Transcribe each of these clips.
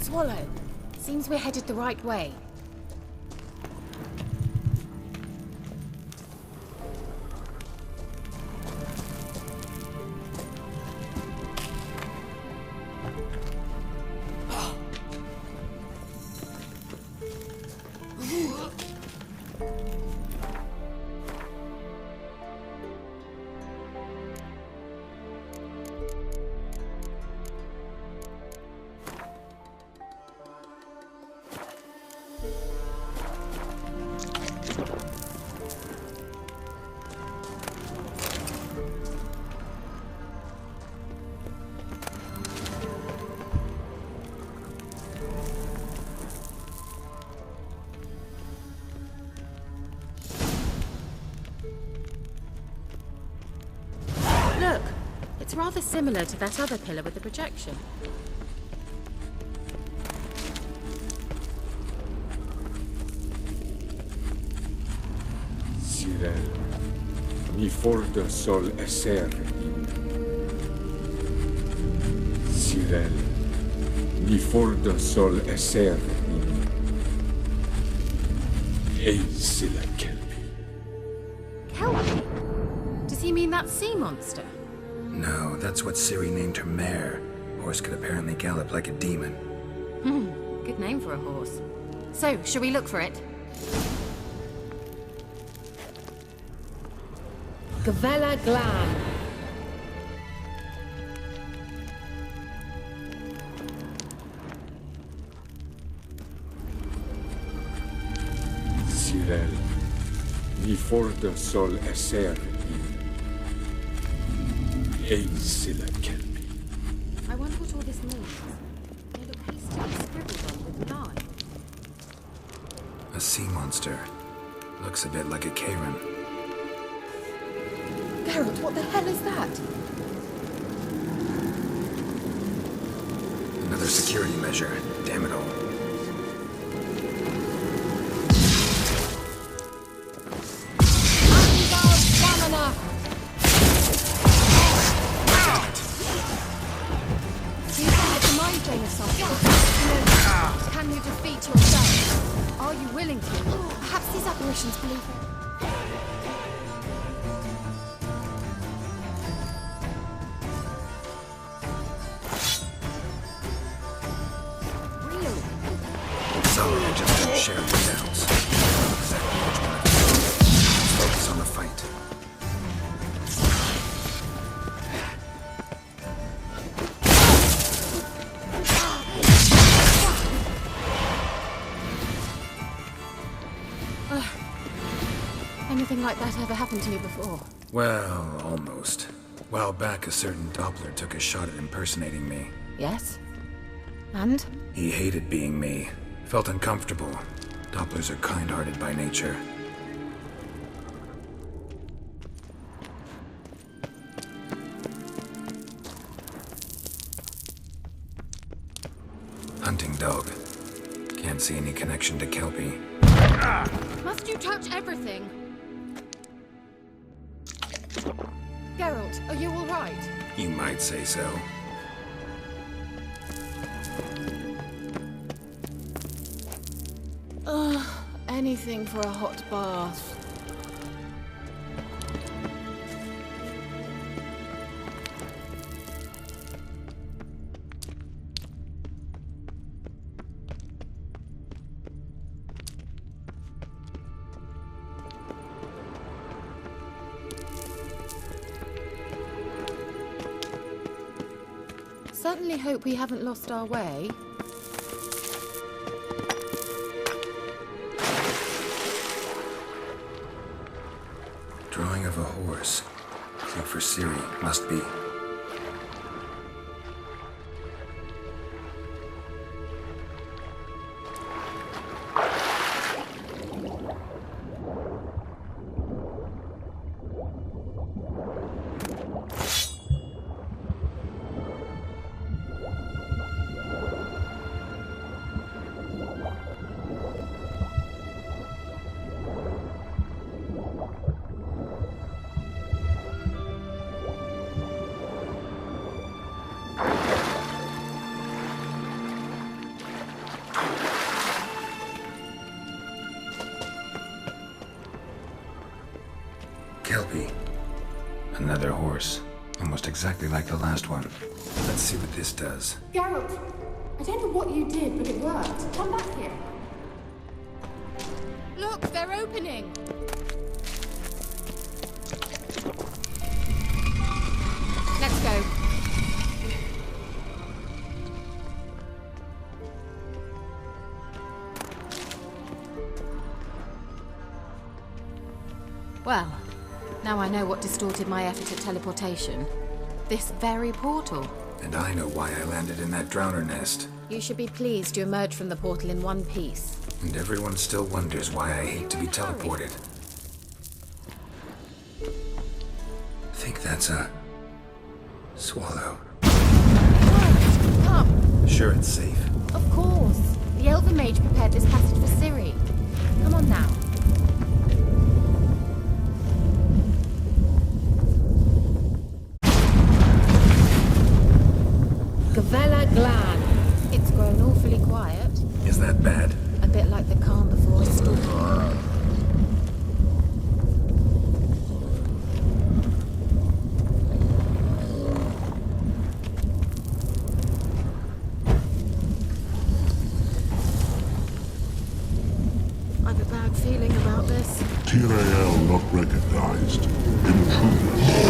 Swallow. Seems we're headed the right way. Look, it's rather similar to that other pillar with the projection. Sirel, mi forda sol esser in. Sirel, mi forda sol esser in. Ei sila kelpi. Kelpie? Does he mean that sea monster? No, that's what Ciri named her mare. Horse could apparently gallop like a demon. Good name for a horse. So, shall we look for it? Gavella Glan. Sirel, mi forda sol esser in. Ei sila kelpi. I wonder what all this means. They look hastily scribbled on with lime. A sea monster. Looks a bit like a Karen. Geralt, what the hell is that? Another security measure. Damn it all. Can you defeat yourself? Are you willing to? Perhaps these apparitions believe it. Really? Sorry, I just don't share your doubts. Exactly which one of them. Let's focus on the fight. Anything like that ever happened to you before? Well, almost. While back, a certain Doppler took a shot at impersonating me. Yes. And? He hated being me. Felt uncomfortable. Dopplers are kind-hearted by nature. Hunting dog. Can't see any connection to Kelpie. Must you touch everything? Geralt, are you all right? You might say so. Anything for a hot bath. Certainly hope we haven't lost our way. Drawing of a horse. Look for Ciri. Must be. Another horse. Almost exactly like the last one. Let's see what this does. Geralt, I don't know what you did, but it worked. Come back here. Look, they're opening. Let's go. Well, now I know what distorted my effort at teleportation. This very portal. And I know why I landed in that drowner nest. You should be pleased you emerged from the portal in one piece. And everyone still wonders why I hate to be teleported. I think that's a... swallow. Come. Sure it's safe. Of course. The Elven Mage prepared this passage for Ciri. Come on now. Gavella Glan. It's grown awfully quiet. Is that bad? A bit like the calm before a storm. I've a bad feeling about this. Tyrael not recognized. Intruders.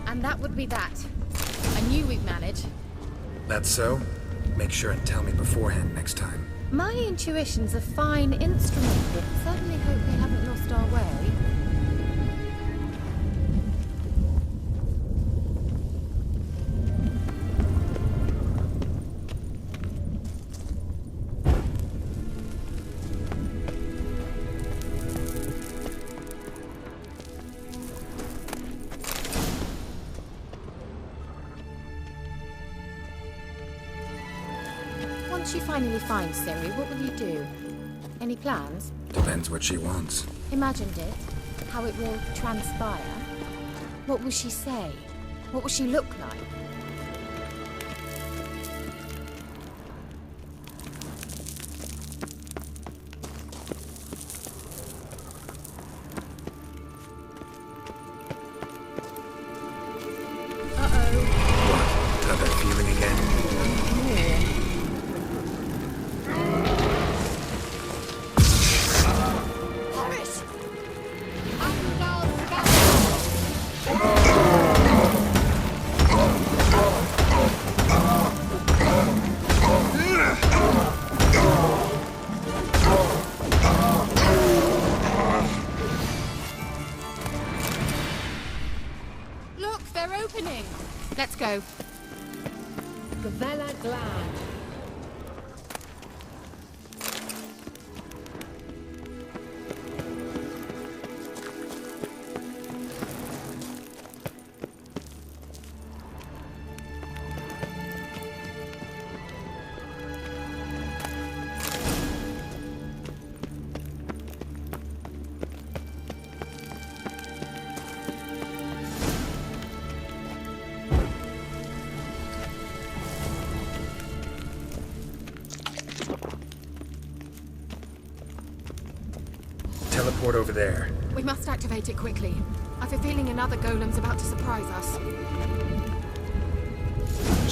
And that would be that. I knew we'd manage. That's so? Make sure and tell me beforehand next time. My intuition's a fine instrument, but certainly hope we haven't lost our way. Once you finally find Ciri, what will you do? Any plans? Depends what she wants. Imagined it? How it will transpire? What will she say? What will she look like? What? Got that feeling again? Look, they're opening! Let's go. Gavella Glan. Teleport over there. We must activate it quickly. I've a feeling another golem's about to surprise us.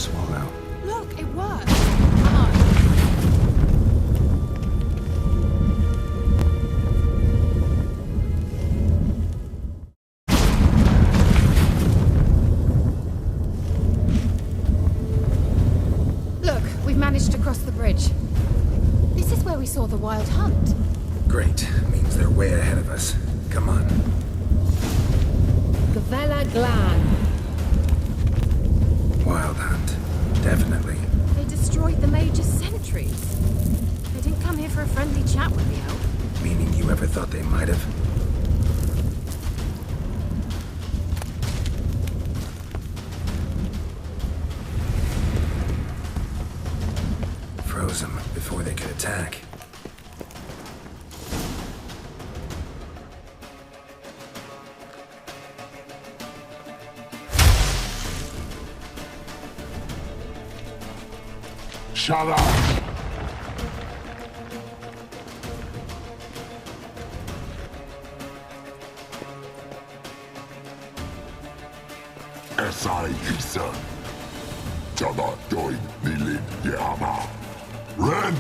Swallow. Look, it worked. Come on. Look, we've managed to cross the bridge. This is where we saw the wild hunt. Great. Means they're way ahead of us. Come on. Gavella Glan. Wild hunt. Definitely. They destroyed the Major's sentries. They didn't come here for a friendly chat with the elf. Meaning you ever thought they might have? Froze them before they could attack. Shut up! S.I. Gisa. Jada Doin Nilin Yama. Ren!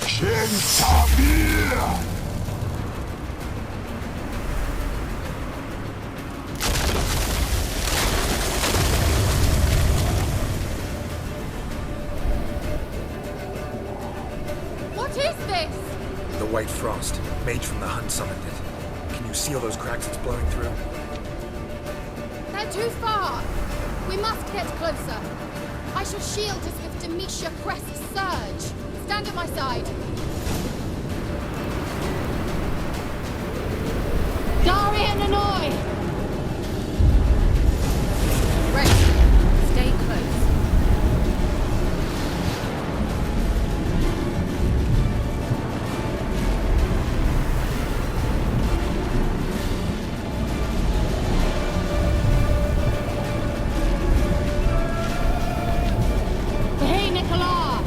Shen Tabir! What is this? The White Frost. Mage from the Hunt summoned it. Can you see all those cracks it's blowing through? They're too far. We must get closer. I shall shield us with Demetia Crest's surge. Stand at my side. Darian Annoy! Ready. Stay close. Hey, Nicola!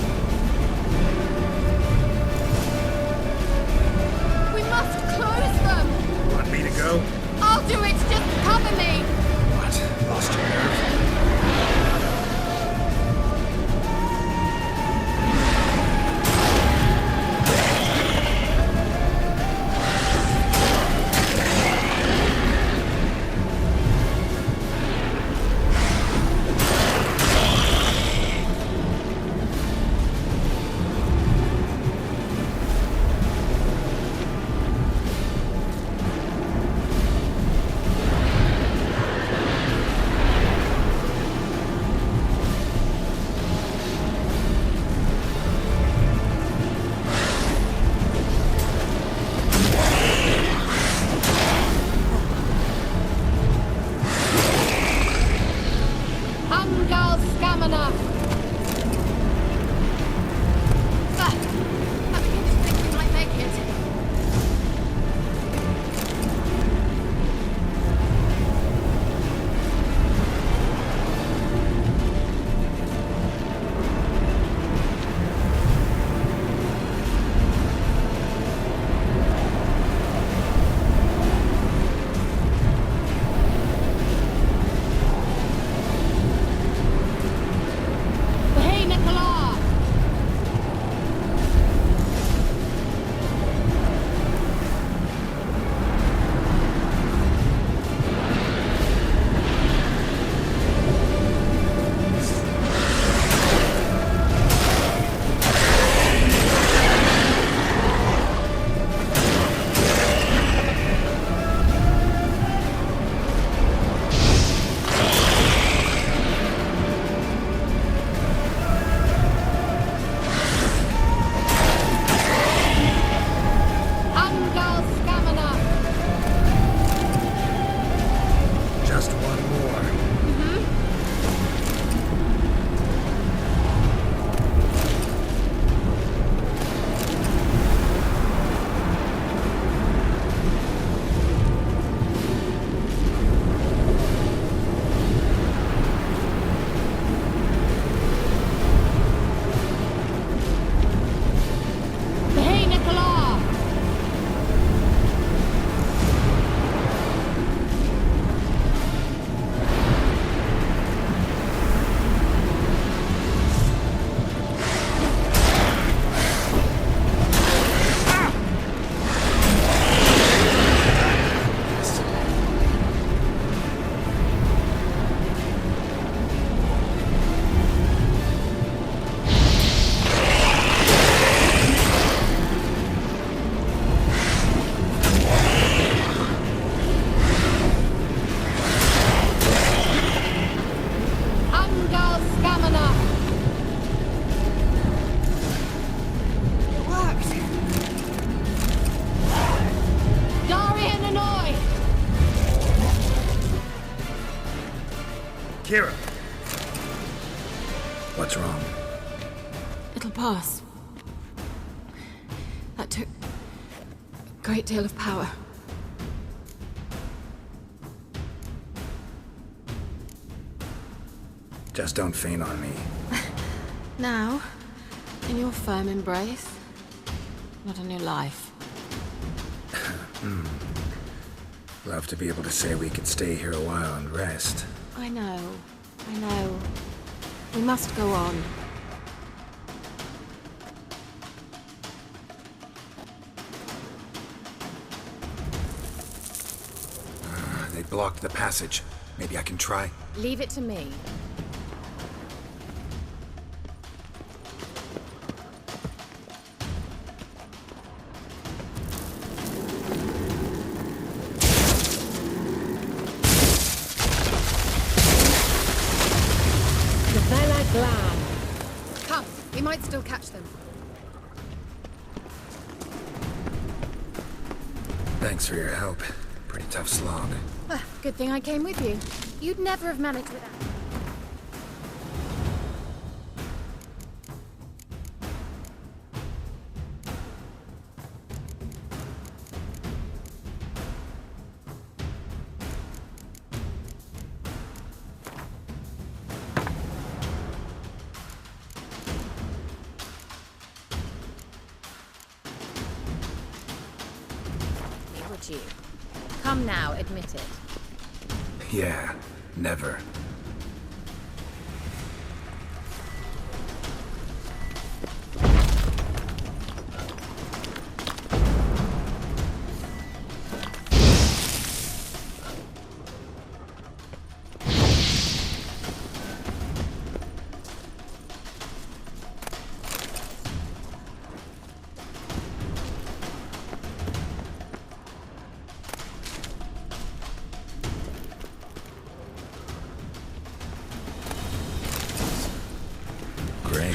Kira! What's wrong? It'll pass. That took a great deal of power. Just don't faint on me. Now, in your firm embrace, not a new life. Love to be able to say we could stay here a while and rest. I know. We must go on. They blocked the passage. Maybe I can try? Leave it to me. Come, we might still catch them. Thanks for your help. Pretty tough slog. Well, good thing I came with you. You'd never have managed without. Would you? Come now, admit it. Yeah, never. Great.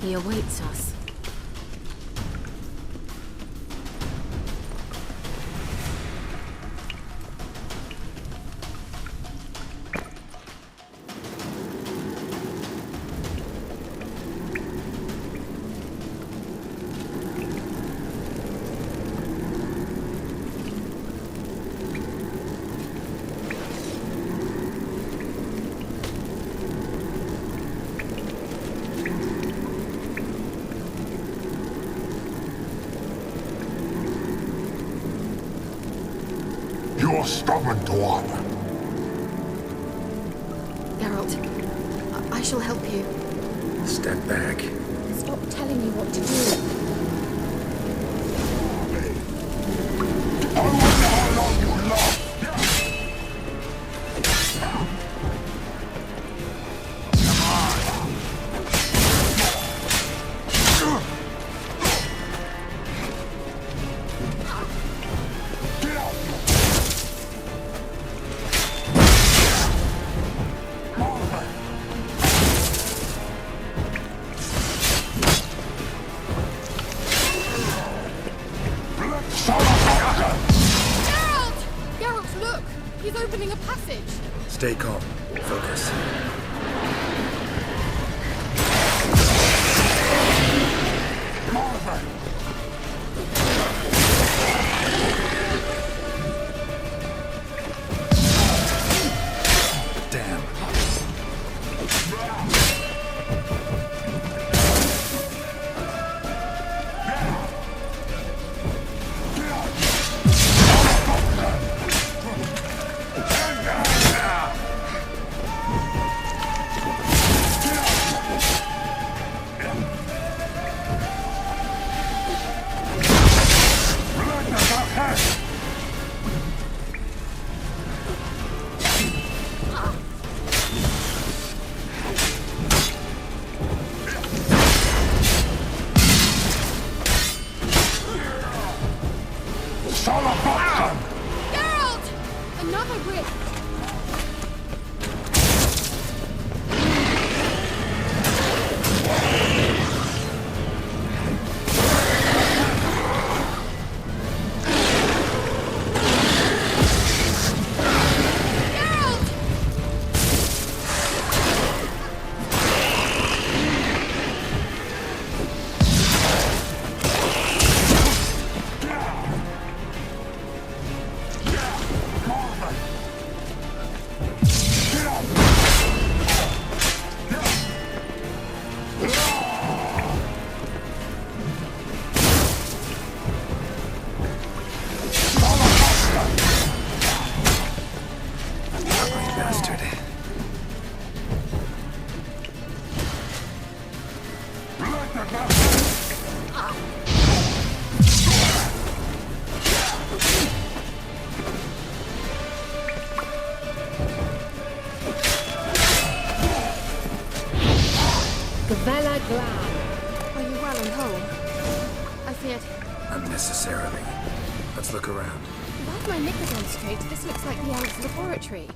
He awaits us. You're stubborn, one. Geralt, I shall help you. Step back. Stop telling me what to do. I wonder how long you last. Geralt, look! He's opening a passage. Stay calm. Focus. Damn. Gvella Glan. Are you well and whole? I feared. Unnecessarily. Let's look around. If I have my knickers on straight, this looks like the elves' laboratory.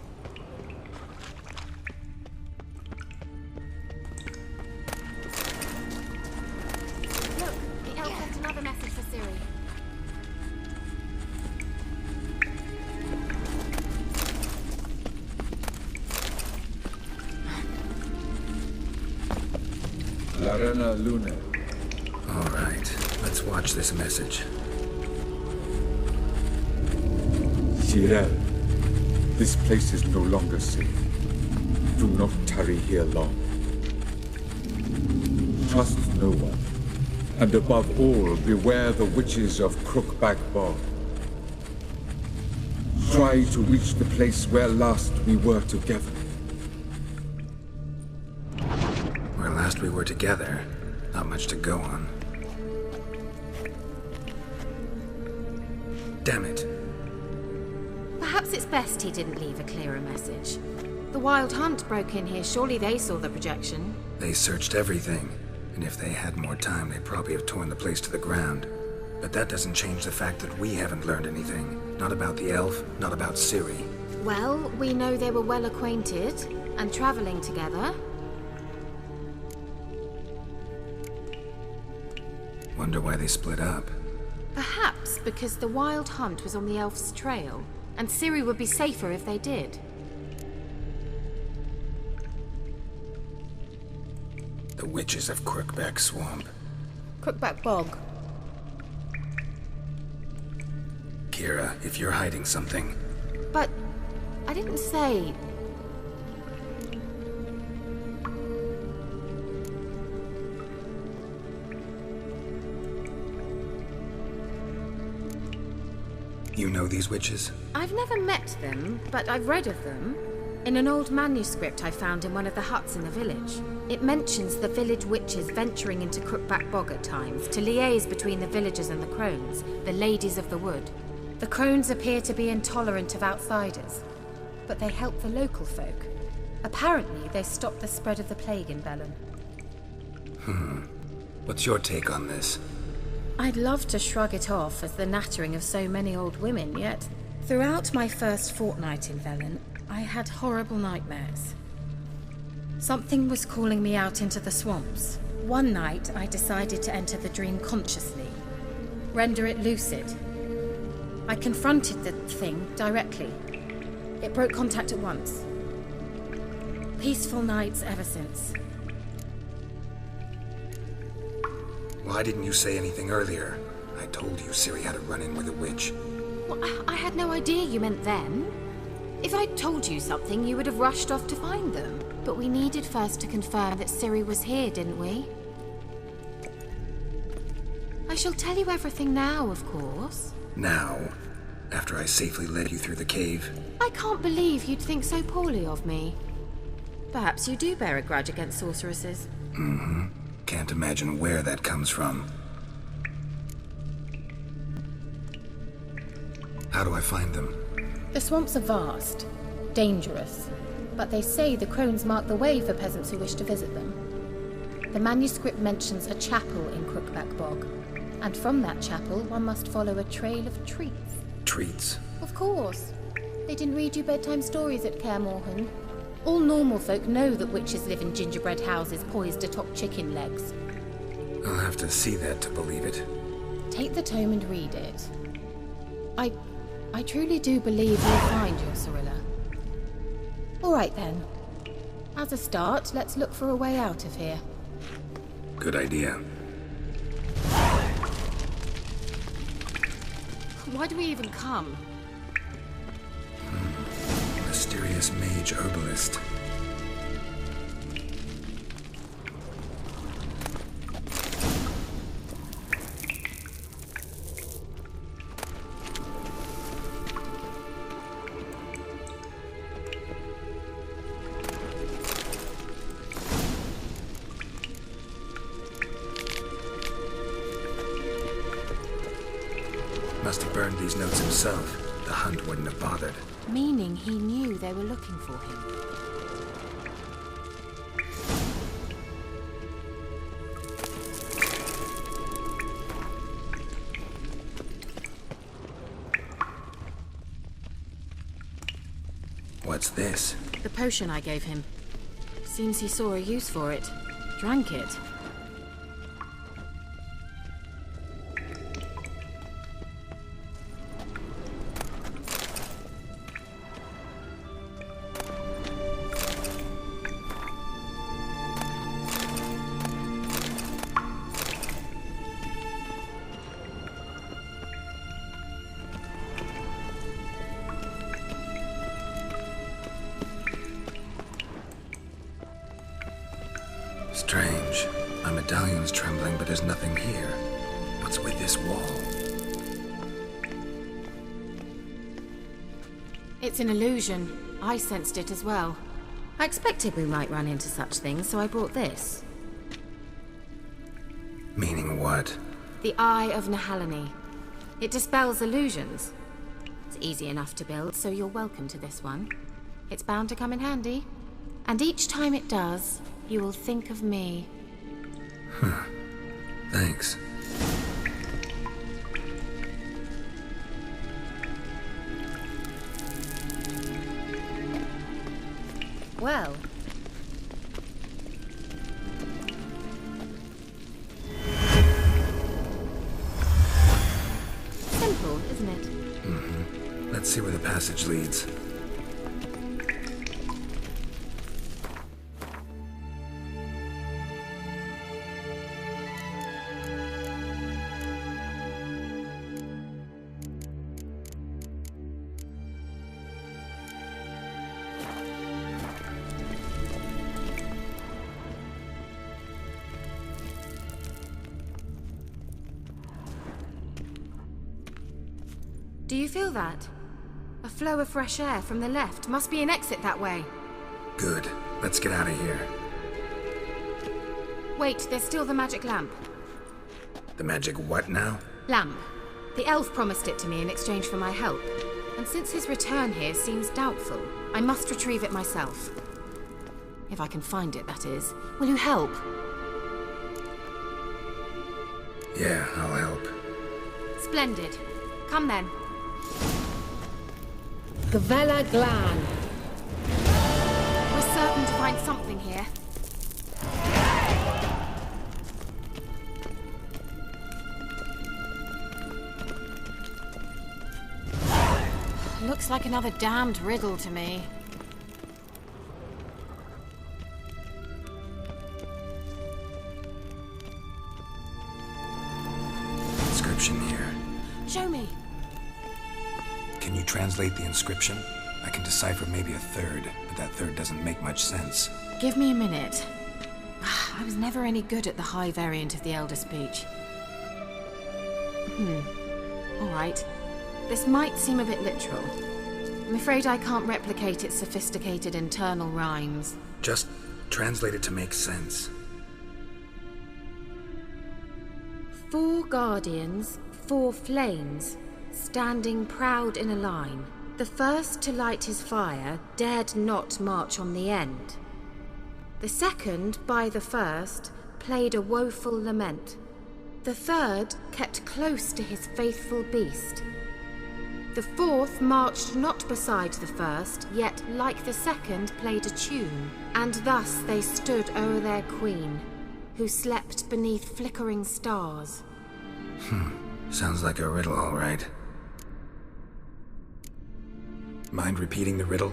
Look, the elf left another message for Ciri. Larena Lune. All right, let's watch this message. Cirel, this place is no longer safe. Do not tarry here long. Trust no one. And above all, beware the witches of Crookback Bog. Try to reach the place where last we were together. Where last we were together, not much to go on. Damn it. Perhaps it's best he didn't leave a clearer message. The Wild Hunt broke in here. Surely they saw the projection. They searched everything, and if they had more time, they'd probably have torn the place to the ground. But that doesn't change the fact that we haven't learned anything. Not about the elf, not about Ciri. Well, we know they were well acquainted and traveling together. Wonder why they split up. Perhaps because the Wild Hunt was on the elf's trail, and Ciri would be safer if they did. The witches of Crookback Swamp. Crookback Bog. Kira, if you're hiding something, But I didn't say. you know these witches? I've never met them, but I've read of them. In an old manuscript I found in one of the huts in the village. It mentions the village witches venturing into Crookback Bog at times to liaise between the villagers and the crones, the ladies of the wood. The crones appear to be intolerant of outsiders, but they help the local folk. Apparently, they stopped the spread of the plague in Bellum. What's your take on this? I'd love to shrug it off as the nattering of so many old women, yet throughout my first fortnight in Velen, I had horrible nightmares. Something was calling me out into the swamps. One night, I decided to enter the dream consciously, render it lucid. I confronted the thing directly. It broke contact at once. Peaceful nights ever since. Why didn't you say anything earlier? I told you Ciri had a run-in with a witch. Well, I had no idea you meant then. If I'd told you something, you would have rushed off to find them. But we needed first to confirm that Ciri was here, didn't we? I shall tell you everything now, of course. Now, after I safely led you through the cave. I can't believe you'd think so poorly of me. Perhaps you do bear a grudge against sorceresses. Can't imagine where that comes from. How do I find them? The swamps are vast, dangerous, but they say the crones mark the way for peasants who wish to visit them. The manuscript mentions a chapel in Crookback Bog, and from that chapel one must follow a trail of treats. Treats? Of course. They didn't read you bedtime stories at Kaer Morhen. All normal folk know that witches live in gingerbread houses poised atop chicken legs. I'll have to see that to believe it. Take the tome and read it. I truly do believe you'll find your Cirilla. All right then. As a start, let's look for a way out of here. Good idea. Why do we even come? Mysterious mage herbalist. Must have burned these notes himself. The hunt wouldn't have bothered. Meaning he knew they were looking for him. What's this? The potion I gave him. Seems he saw a use for it. Drank it. Strange. My medallion's trembling, but there's nothing here. What's with this wall? It's an illusion. I sensed it as well. I expected we might run into such things, so I brought this. Meaning what? The Eye of Nehaleni. It dispels illusions. It's easy enough to build, so you're welcome to this one. It's bound to come in handy. And each time it does, you will think of me. Thanks. Well, simple, isn't it? Let's see where the passage leads. Do you feel that? A flow of fresh air from the left. Must be an exit that way. Good. Let's get out of here. Wait, there's still the magic lamp. The magic what now? Lamp. The elf promised it to me in exchange for my help. And since his return here seems doubtful, I must retrieve it myself. If I can find it, that is. Will you help? Yeah, I'll help. Splendid. Come then. Gavella Glan. We're certain to find something here. Looks like another damned riddle to me. Inscription here. Show me. Can you translate the inscription? I can decipher maybe a third, but that third doesn't make much sense. Give me a minute. I was never any good at the high variant of the Elder Speech. All right. This might seem a bit literal. I'm afraid I can't replicate its sophisticated internal rhymes. Just translate it to make sense. 4 guardians, 4 flames, standing proud in a line. The first to light his fire dared not march on the end. The second, by the first, played a woeful lament. The third kept close to his faithful beast. The fourth marched not beside the first, yet like the second played a tune. And thus they stood o'er their queen, who slept beneath flickering stars. Sounds like a riddle, all right. Mind repeating the riddle?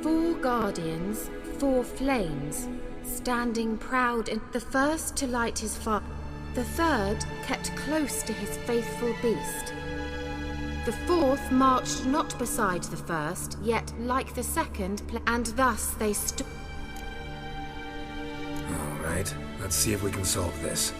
4 guardians, 4 flames, standing proud in the first to light his fire. The third kept close to his faithful beast. The fourth marched not beside the first, yet like the second, and thus they stood. All right, let's see if we can solve this.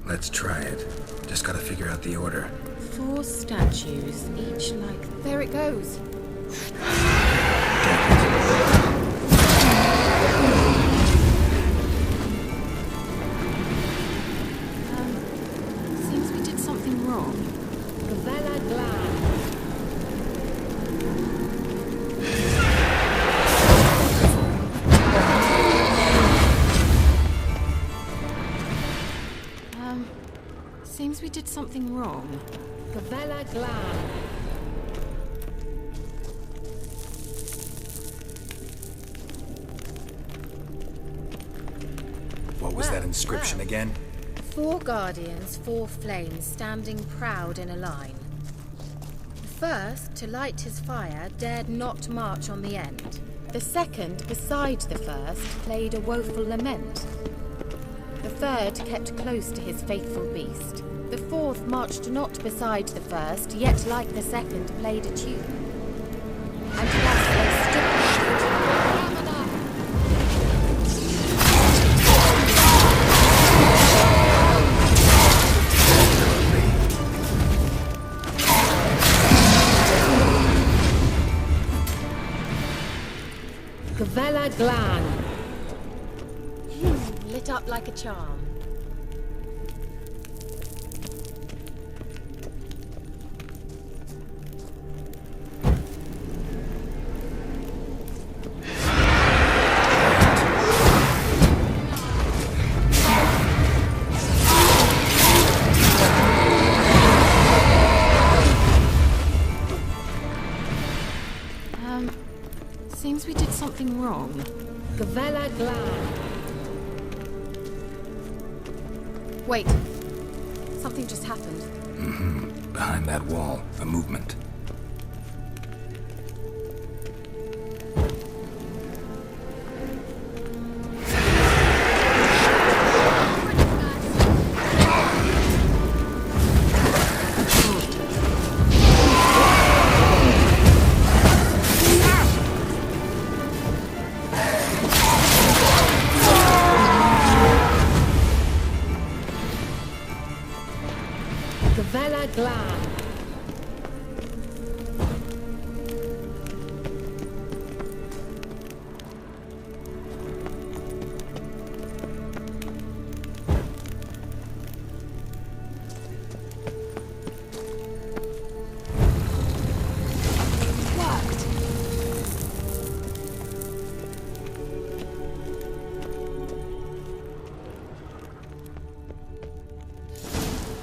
Let's try it. Just gotta figure out the order. 4 statues, each like... There it goes. Seems we did something wrong. Gavella Glan. Seems we did something wrong. Gavella Glan. What was that inscription again? 4 guardians, 4 flames, standing proud in a line. The first, to light his fire, dared not march on the end. The second, beside the first, played a woeful lament. The third kept close to his faithful beast. The fourth marched not beside the first, yet like the second played a tune. And thus they stood. Gavella Glan. Lit up like a charm. Seems we did something wrong. Gavella Glan. Wait. Something just happened. Behind that wall, a movement. Gavella Glan.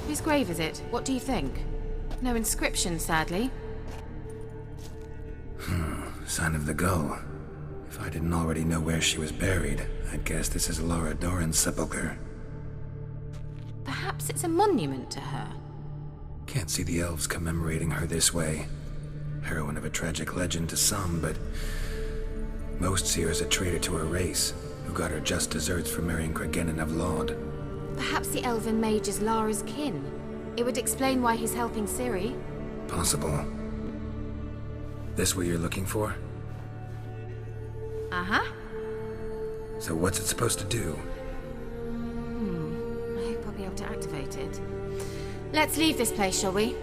Whose grave is it? What do you think? No inscription, sadly. Sign of the gull. If I didn't already know where she was buried, I'd guess this is Laura Doran's sepulcher. Perhaps it's a monument to her. Can't see the elves commemorating her this way. Heroine of a tragic legend to some, but most see her as a traitor to her race, who got her just deserts for marrying Cregennan of Laud. Perhaps the elven mage is Lara's kin. It would explain why he's helping Ciri. Possible. This what you're looking for? Uh-huh. So what's it supposed to do? I hope I'll be able to activate it. Let's leave this place, shall we?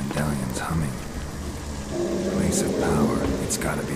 Medallion's humming. Place of power, it's gotta be.